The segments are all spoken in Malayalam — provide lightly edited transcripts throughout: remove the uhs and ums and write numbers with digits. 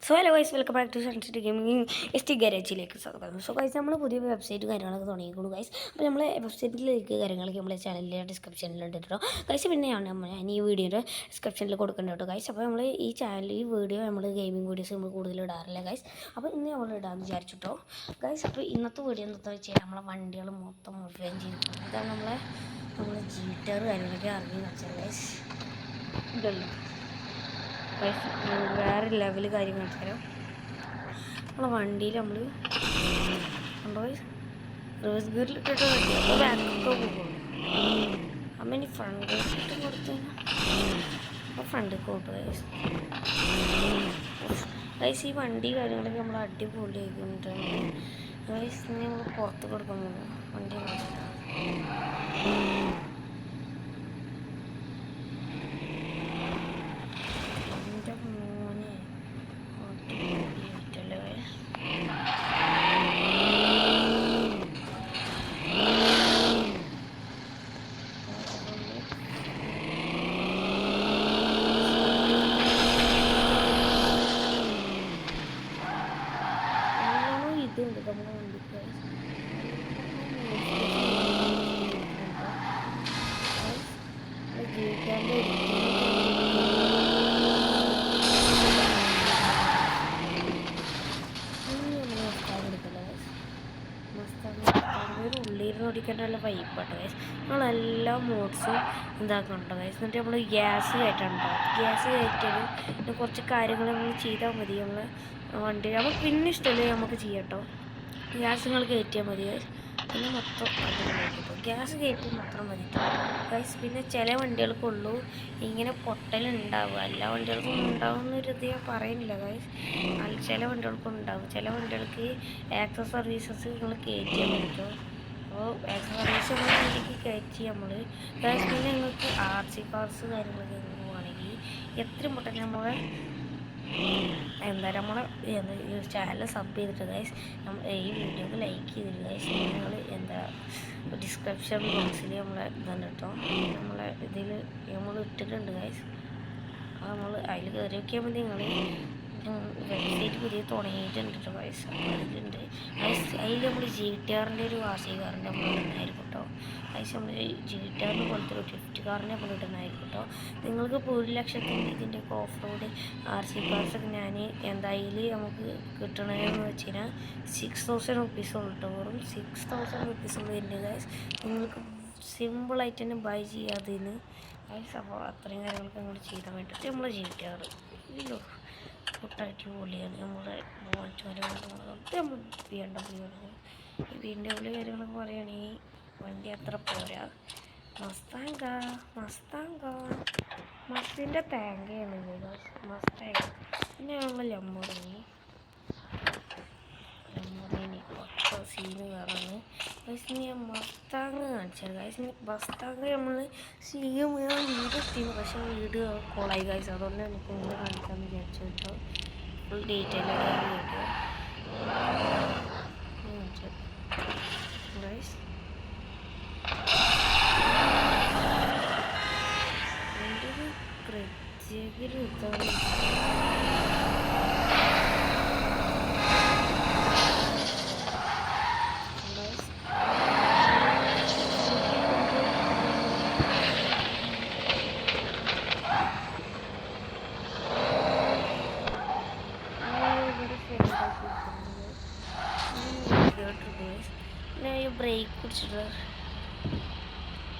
So hello guys, welcome back to Suncity gaming S ഗാരേജിലേക്ക് സ്വാഗതം. സോ ഗൈസ്, നമ്മൾ പുതിയ വെബ്സൈറ്റ് കാര്യങ്ങളൊക്കെ തുടങ്ങിയിരിക്കുന്നു ഗൈസ്. അപ്പോൾ നമ്മൾ വെബ്സൈറ്റിലേക്ക് കാര്യങ്ങളൊക്കെ നമ്മളെ ചാനലിലെ ഡിസ്ക്രിപ്ഷനിലുണ്ട് കേട്ടോ ഗൈസ്. പിന്നെയാണ് ഞാൻ ഈ വീഡിയോയുടെ ഡിസ്ക്രിപ്ഷനിൽ കൊടുക്കേണ്ടത് കേട്ടോ ഗൈസ്. അപ്പോൾ നമ്മൾ ഈ ചാനൽ ഈ വീഡിയോ നമ്മൾ ഗെയിമിംഗ് വീഡിയോസ് നമ്മൾ കൂടുതൽ ഇടാറില്ല ഗൈസ്. അപ്പോൾ ഇന്ന് നമ്മൾ ഇടാമെന്ന് വിചാരിച്ചിട്ടോ ഗൈസ്. അപ്പോൾ ഇന്നത്തെ വീഡിയോ എന്താണെന്ന് വെച്ചാൽ നമ്മളെ വണ്ടികൾ മൊത്തം മോഡിഫൈ ചെയ്തിട്ടുണ്ട്. ഇതാണ് നമ്മളെ ജീറ്റർ കാര്യങ്ങളൊക്കെ അറിഞ്ഞു വെച്ചാൽ ഗൈസ്. ഇതല്ലോ വേറെ ലെവൽ കാര്യങ്ങൾ തരാം. നമ്മളെ വണ്ടിയിൽ നമ്മൾ കൊണ്ടുപോയി റിവേഴ്സ് ഗിയറിലിട്ടിട്ട് അപ്പോൾ ബാക്കൊക്കെ പോകുള്ളൂ. അപ്പം ഇനി ഫ്രണ്ട് ഗിയറിലിട്ട് കൊടുത്തു അപ്പോൾ ഫ്രണ്ടിൽ കൂട്ടുക ഗൈസ്. ഈ വണ്ടി കാര്യങ്ങളൊക്കെ നമ്മൾ അടിപൊളി ആയിക്കൊണ്ടിട്ടുണ്ട് ഗൈസ്. ഇനി നമ്മൾ പുറത്ത് കൊടുക്കാൻ പോകുന്നു വണ്ടി. ഇതുണ്ട് നമ്മുടെ വണ്ടിക്ക് ജീവിക്കാൻ്റെ ഉള്ളിരുന്ന് ഓടിക്കേണ്ട പൈപ്പാട്ടോ ഗൈസ്. നമ്മളെല്ലാ മോഡ്സും ഇതാക്കുന്നുണ്ടോ ഗൈസ്. എന്നിട്ട് നമ്മൾ ഗ്യാസ് കയറ്റാനുണ്ടോ. ഗ്യാസ് കയറ്റിയാൽ പിന്നെ കുറച്ച് കാര്യങ്ങൾ നമ്മൾ ചെയ്താൽ മതി. നമ്മൾ വണ്ടി നമുക്ക് പിന്നെ ഇഷ്ടമല്ലേ നമുക്ക് ചെയ്യാം കേട്ടോ. ഗ്യാസ് നിങ്ങൾ കയറ്റിയാൽ മതി ഗൈസ്. പിന്നെ മൊത്തം കിട്ടും. ഗ്യാസ് കയറ്റി മാത്രം മതി ഗൈസ്. പിന്നെ ചില വണ്ടികൾക്കുള്ളൂ ഇങ്ങനെ പൊട്ടലുണ്ടാവുക. എല്ലാ വണ്ടികൾക്കും ഉണ്ടാവുന്നൊരു ഇത് ഞാൻ പറയുന്നില്ല ഗൈസ്. ചില വണ്ടികൾക്കും ഉണ്ടാവും. ചില വണ്ടികൾക്ക് ആക്സസ് സർവീസസ് നിങ്ങൾ കയറ്റിയാൽ പറ്റും. അപ്പോൾ ആക്സസ് സർവീസ് നമ്മൾ വണ്ടിക്ക് കയറ്റി നമ്മൾ ഗൈസ്. പിന്നെ നിങ്ങൾക്ക് RC കാർസ് കാര്യങ്ങളൊക്കെ പോവുകയാണെങ്കിൽ എത്രയും പൊട്ടൽ നമ്മളെ നമ്മളെ ചാനൽ സബ് ചെയ്തിട്ട് ഗൈസ്. ഈ വീഡിയോക്ക് ലൈക്ക് ചെയ്തിട്ട് ഗൈസ്. നിങ്ങൾ ഡിസ്ക്രിപ്ഷൻ ബോക്സിൽ നമ്മളെ ഇതാണ് കേട്ടോ. നമ്മളെ ഇതിൽ നമ്മൾ ഇട്ടിട്ടുണ്ട് ഗൈസ്. അപ്പോൾ നമ്മൾ അതിൽ കയറി നോക്കിയാൽ മതി. നിങ്ങൾ വെബ്സൈറ്റ് പുതിയ തുടങ്ങിയിട്ടുണ്ട് കേട്ടോ ഗൈസ്. അതിലുണ്ട് ഗൈസ്. അതിൽ നമ്മൾ GTRൻ്റെ ഒരു RC കാറിൻ്റെ നമ്മൾ ഇടുന്നതായിരിക്കും കേട്ടോ ഗൈസ്. നമ്മൾ GTR പോലത്തെ ഒരു സ്വിഫ്റ്റ് കാറിനെ നമ്മൾ ഇടുന്നതായിരിക്കും കേട്ടോ. നിങ്ങൾക്ക് ഇപ്പോൾ 1 ലക്ഷത്തിൻ്റെ ഇതിൻ്റെ ഓഫ് റോഡ് RC കാർസൊക്കെ ഞാൻ എന്തായാലും നമുക്ക് കിട്ടണമെന്ന് വെച്ച് കഴിഞ്ഞാൽ 6000 റുപ്പീസ് ഉള്ളൂ കേട്ടോ. വെറും 6000 റുപ്പീസ് ഉള്ളൂ വരുന്നത് ഗൈസ്. നിങ്ങൾക്ക് സിമ്പിളായിട്ട് തന്നെ ബൈ ചെയ്യാതിന് ഗൈസ്. അപ്പോൾ അത്രയും കാര്യങ്ങളൊക്കെ നമ്മൾ ചെയ്താൽ വേണ്ടിയിട്ട് നമ്മൾ GTR ഇല്ലോ പൊട്ടായിട്ട് പൊളിയാണ്. നമ്മുടെ നമ്മൾ BMW ഈ BMW കാര്യങ്ങളൊക്കെ പറയുകയാണെങ്കിൽ വണ്ടി അത്ര പോരാ. മസ്തിൻ്റെ തേങ്ങയാണ് മസ്താങ്. പിന്നെ നമ്മൾ ലംബോർഗിനി കുറച്ച് സീന് വേറാണ് ഗൈസ്. ഞാൻ മസ്താങ് കാണിച്ചത് ഗൈസ്. മസ്താങ് നമ്മൾ വീട് എത്തിയിരുന്നു. പക്ഷേ വീട് കോളായി ഗൈസ്. അതുകൊണ്ട് എനിക്ക് ഇങ്ങനെ കാണിക്കാമെന്ന് വിചാരിച്ചു കേട്ടോ. Full detail video guys. എൻ്റെ ഒരു പ്രത്യേക ഒരു ഇതാണ് പിന്നെ ഈ ബ്രേക്ക് പിടിച്ചിട്ട്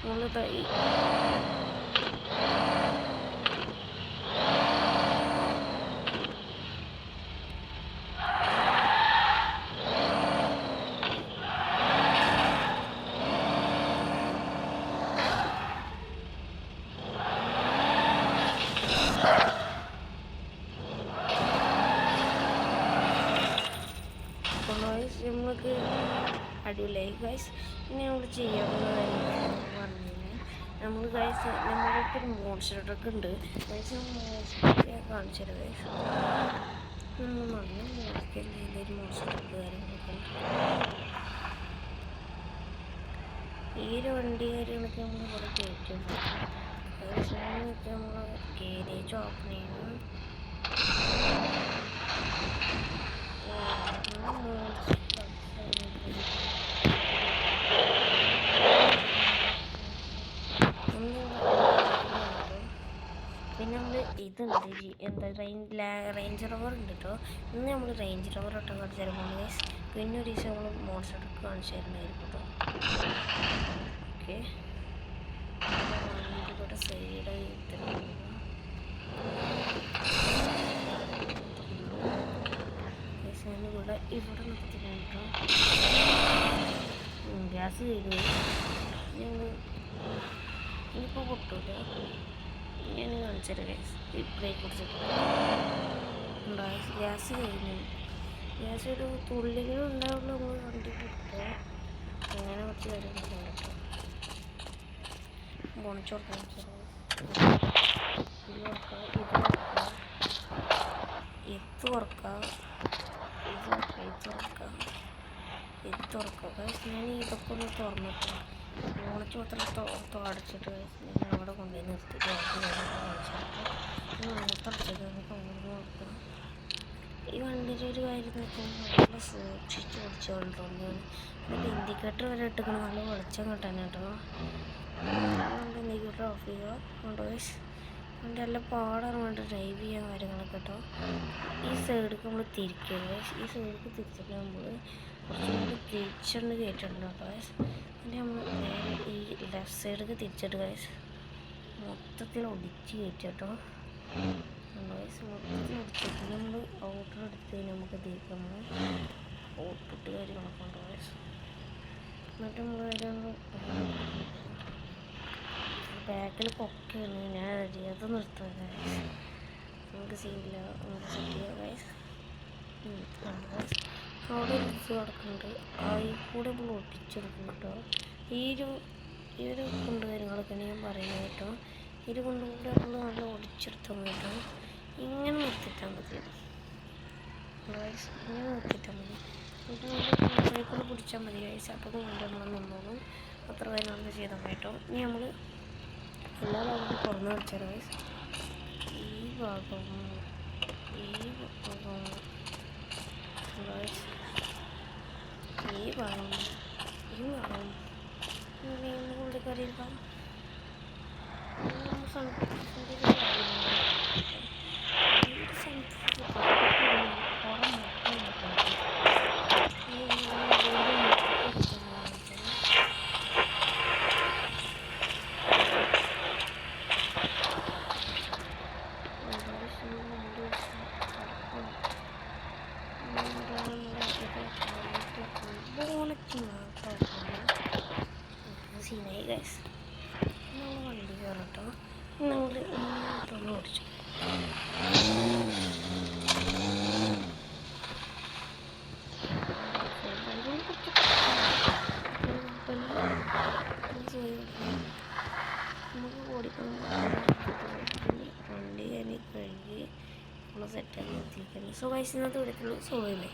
നമ്മൾ നമ്മൾക്ക് അടിപൊളിയായി ഗൈസ്. പിന്നെ നമ്മൾ ചെയ്യാവുന്ന കാര്യങ്ങൾ പറഞ്ഞു കഴിഞ്ഞാൽ നമ്മൾ ഗൈസ് നമ്മൾക്ക് ഒരു മോൺസ്റ്റർ ട്രക്ക് ഉണ്ട് ഗൈസ്. മോൺസ്റ്റർ കാണിച്ചത് ഗൈസ്. നമ്മൾ നല്ല മോഡിഫൈ ചെയ്തൊരു മോൺസ്റ്റർ ട്രക്ക് കാര്യങ്ങളൊക്കെ ഈ ഒരു വണ്ടി കാര്യങ്ങളൊക്കെ നമ്മൾ ഇവിടെ കയറ്റും ഗൈസ്. നമ്മൾ ഗാരേജ് ഓപ്പൺ ചെയ്യണം. എന്താ റേഞ്ച് റോവർ ഉണ്ട് കേട്ടോ. ഇന്ന് നമ്മൾ റേഞ്ച് റോവർ ഒട്ടം കാണിച്ചു തരാൻ പോകുന്നത് ഗൈസ്. പിന്നെ ഒരു ദിവസം നമ്മൾ മോൺസ്റ്റർ ട്രക്ക് കാണിച്ചു തരുന്നതായിരിക്കും കേട്ടോ. ഓക്കെ, വണ്ടിയുടെ സൈഡ് ഇവിടെ നിർത്തിട്ടോ. ഗ്യാസ് ചെയ്തു ഞങ്ങൾ ഇനിയിപ്പോൾ പൊട്ടൂല. ഞാൻ കാണിച്ചത് ബ്രേക്ക് കുറിച്ചിട്ട് ഗ്യാസ് കഴിഞ്ഞു. ഗ്യാസ് ഒരു തുള്ളികളും ഉണ്ടാവുള്ളൂ. നമ്മൾ വണ്ടി പൊട്ടുക അങ്ങനെ കുറച്ച് കാര്യങ്ങളൊക്കെ ഉണ്ട് കേട്ടോ. പൊണിച്ചോർക്കാം എത്ത് തുറക്കാം ഞാൻ ഇതൊക്കെ ഒന്ന് തുറന്നിട്ട് ഓണച്ച് മാത്രം അടച്ചിട്ട് ഞാൻ അവിടെ കൊണ്ടുപോയി നിർത്തിയിട്ട് മൂത്തടച്ചിട്ട് നമുക്ക് അങ്ങോട്ട് നോക്കാം. ഈ വണ്ടിയുടെ ഒരു കാര്യം നോക്കുമ്പോൾ നല്ല സൂക്ഷിച്ച് ഓടിച്ചോണ്ടിരുന്നതാണ്. എന്നിട്ട് ഇൻഡിക്കേറ്റർ വരെ ഇട്ടിക്കണം. നല്ല വെളിച്ചം കിട്ടാൻ കേട്ടോ. അതുകൊണ്ട് ഇൻഡിക്കേറ്റർ ഓഫ് ചെയ്യുക. അതുകൊണ്ട് വണ്ടി നല്ല പാടാൻ വേണ്ടി ഡ്രൈവ് ചെയ്യാൻ കാര്യങ്ങളൊക്കെ കേട്ടോ. ഈ സൈഡിലേക്ക് നമ്മൾ തിരിക്കുക. ഈ സൈഡിലേക്ക് തിരിച്ചിട്ട് നമ്മൾ കുറച്ചും കൂടി തിരിച്ചുകൊണ്ട് കയറ്റുണ്ട് കേട്ടോ. പിന്നെ നമ്മൾ ഈ ലെഫ്റ്റ് സൈഡിലേക്ക് തിരിച്ചിട്ട് മൊത്തത്തിൽ ഒടിച്ച് കയറ്റുക കേട്ടോ. മൊത്തത്തിൽ ഒടിച്ചിട്ട് നമ്മൾ ഔട്ടർ എടുത്ത് കഴിഞ്ഞാൽ നമുക്ക് തീർക്കാം. നമ്മൾ ഔട്ട്പുട്ട് കാര്യങ്ങളൊക്കെ ഉണ്ട്. എന്നിട്ട് നമ്മൾ ബാക്കിൽ പൊക്കെയാണ് ഞാൻ റെഡിയാതെ നിർത്തുക. നമുക്ക് സീനില്ല, നമുക്ക് സെറ്റ് ചെയ്യാം. അവിടെ ഒരു ഇത് കിടക്കുന്നുണ്ട്. ഈ കൂടെ നമ്മൾ ഒട്ടിച്ചെടുക്കും കേട്ടോ. ഈ ഒരു കൊണ്ട് കാര്യങ്ങളൊക്കെയാണ് ഞാൻ പറയുന്നത് കേട്ടോ. ഇത് കൊണ്ടുകൂടെ നമ്മൾ നല്ല ഒടിച്ചെടുത്താൽ മതി കേട്ടോ. ഇങ്ങനെ നിർത്തിയിട്ടാൽ മതി. ഇങ്ങനെ നിർത്തിയിട്ടാൽ മതി. ബ്രേക്കൊന്ന് പിടിച്ചാൽ മതി ഗൈസ്. അപ്പോൾ കൊണ്ട് നമ്മൾ നിന്നോളും. അത്ര കാര്യങ്ങളൊക്കെ ചെയ്താൽ മതി കേട്ടോ. ഇനി നമ്മൾ എല്ലാ ഭാഗത്തും തുറന്ന് വെച്ചാൽ ഗൈസ് ഈ ഭാഗം പുള്ളിക്കാരിയിരിക്കാം. സീനായി ഗൈസ്. നമ്മൾ വണ്ടി കയറട്ടോ. നമ്മൾ തുറന്ന് ഓടിച്ചു. നമുക്ക് ഓടിക്കണം. വണ്ടി കഴുകി നമ്മൾ സെറ്റാക്കി എത്തിയിരിക്കുന്നു. സോ ഗൈസ് ഇന്നത്തെ വിടത്തുള്ളൂ. സോ ഇല്ലേ.